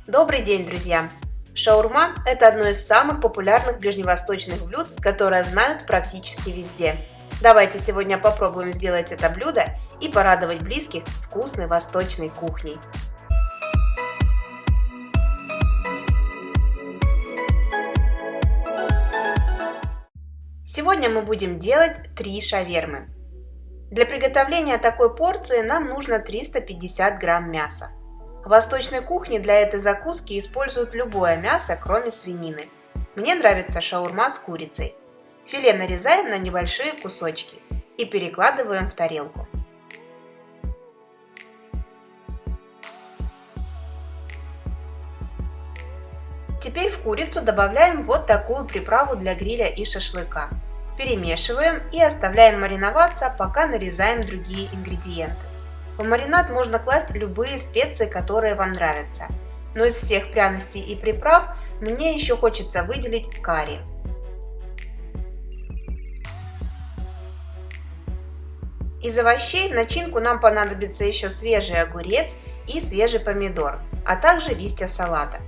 Добрый день, друзья! Шаурма – это одно из самых популярных ближневосточных блюд, которое знают практически везде. Давайте сегодня попробуем сделать это блюдо и порадовать близких вкусной восточной кухней. Сегодня мы будем делать 3 шавермы. Для приготовления такой порции нам нужно 350 грамм мяса. В восточной кухне для этой закуски используют любое мясо, кроме свинины. Мне нравится шаурма с курицей. Филе нарезаем на небольшие кусочки и перекладываем в тарелку. Теперь в курицу добавляем вот такую приправу для гриля и шашлыка. Перемешиваем и оставляем мариноваться, пока нарезаем другие ингредиенты. В маринад можно класть любые специи, которые вам нравятся. Но из всех пряностей и приправ мне еще хочется выделить карри. Из овощей в начинку нам понадобится еще свежий огурец и свежий помидор, а также листья салата.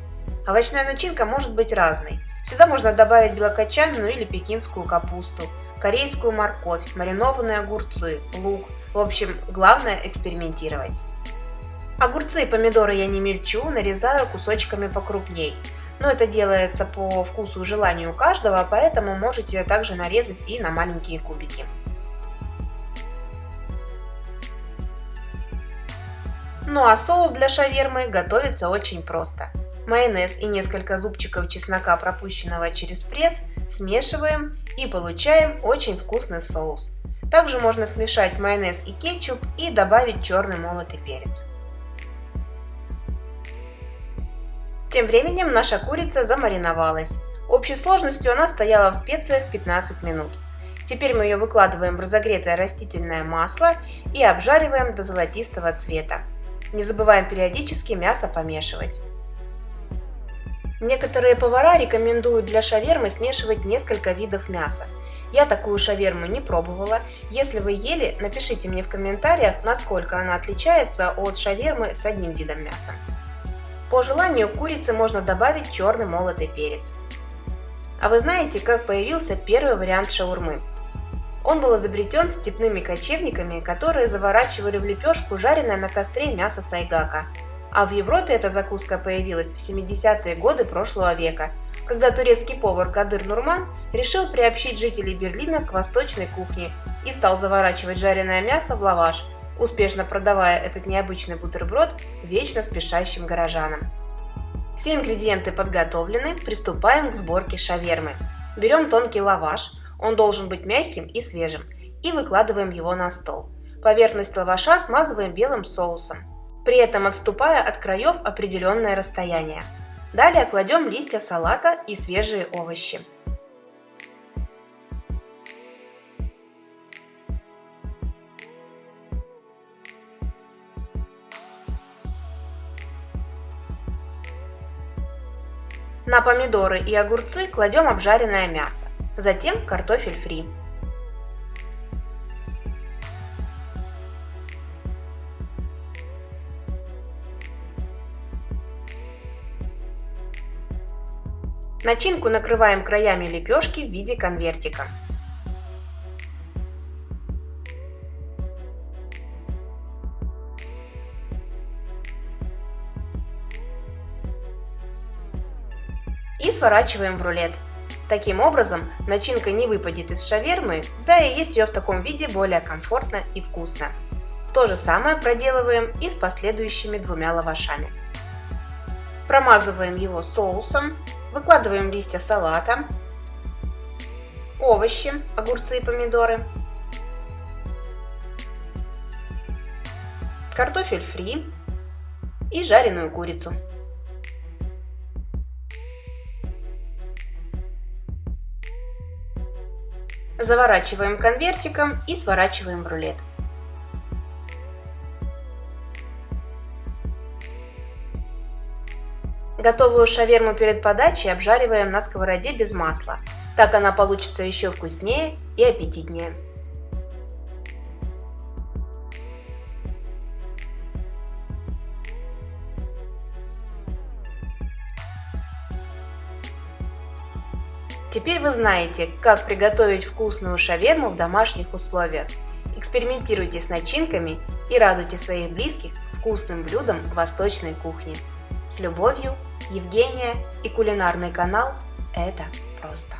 Овощная начинка может быть разной. Сюда можно добавить белокочанную или пекинскую капусту, корейскую морковь, маринованные огурцы, лук. В общем, главное экспериментировать. Огурцы и помидоры я не мельчу, нарезаю кусочками покрупней. Но это делается по вкусу и желанию каждого, поэтому можете также нарезать и на маленькие кубики. Ну а соус для шавермы готовится очень просто. Майонез и несколько зубчиков чеснока, пропущенного через пресс, смешиваем и получаем очень вкусный соус. Также можно смешать майонез и кетчуп и добавить черный молотый перец. Тем временем наша курица замариновалась. Общей сложностью она стояла в специях 15 минут. Теперь мы ее выкладываем в разогретое растительное масло и обжариваем до золотистого цвета. Не забываем периодически мясо помешивать. Некоторые повара рекомендуют для шавермы смешивать несколько видов мяса. Я такую шаверму не пробовала. Если вы ели, напишите мне в комментариях, насколько она отличается от шавермы с одним видом мяса. По желанию к курице можно добавить черный молотый перец. А вы знаете, как появился первый вариант шаурмы? Он был изобретен степными кочевниками, которые заворачивали в лепешку жареное на костре мясо сайгака. А в Европе эта закуска появилась в 70-е годы прошлого века, когда турецкий повар Кадыр Нурман решил приобщить жителей Берлина к восточной кухне и стал заворачивать жареное мясо в лаваш, успешно продавая этот необычный бутерброд вечно спешащим горожанам. Все ингредиенты подготовлены, приступаем к сборке шавермы. Берем тонкий лаваш, он должен быть мягким и свежим, и выкладываем его на стол. Поверхность лаваша смазываем белым соусом, при этом отступая от краев определенное расстояние. Далее кладем листья салата и свежие овощи. На помидоры и огурцы кладем обжаренное мясо, затем картофель фри. Начинку накрываем краями лепешки в виде конвертика. И сворачиваем в рулет. Таким образом, начинка не выпадет из шавермы, да и есть ее в таком виде более комфортно и вкусно. То же самое проделываем и с последующими двумя лавашами. Промазываем его соусом. Выкладываем листья салата, овощи, огурцы и помидоры, картофель фри и жареную курицу. Заворачиваем конвертиком и сворачиваем в рулет. Готовую шаверму перед подачей обжариваем на сковороде без масла. Так она получится еще вкуснее и аппетитнее. Теперь вы знаете, как приготовить вкусную шаверму в домашних условиях. Экспериментируйте с начинками и радуйте своих близких вкусным блюдом восточной кухни. С любовью, Евгения и кулинарный канал «Это просто».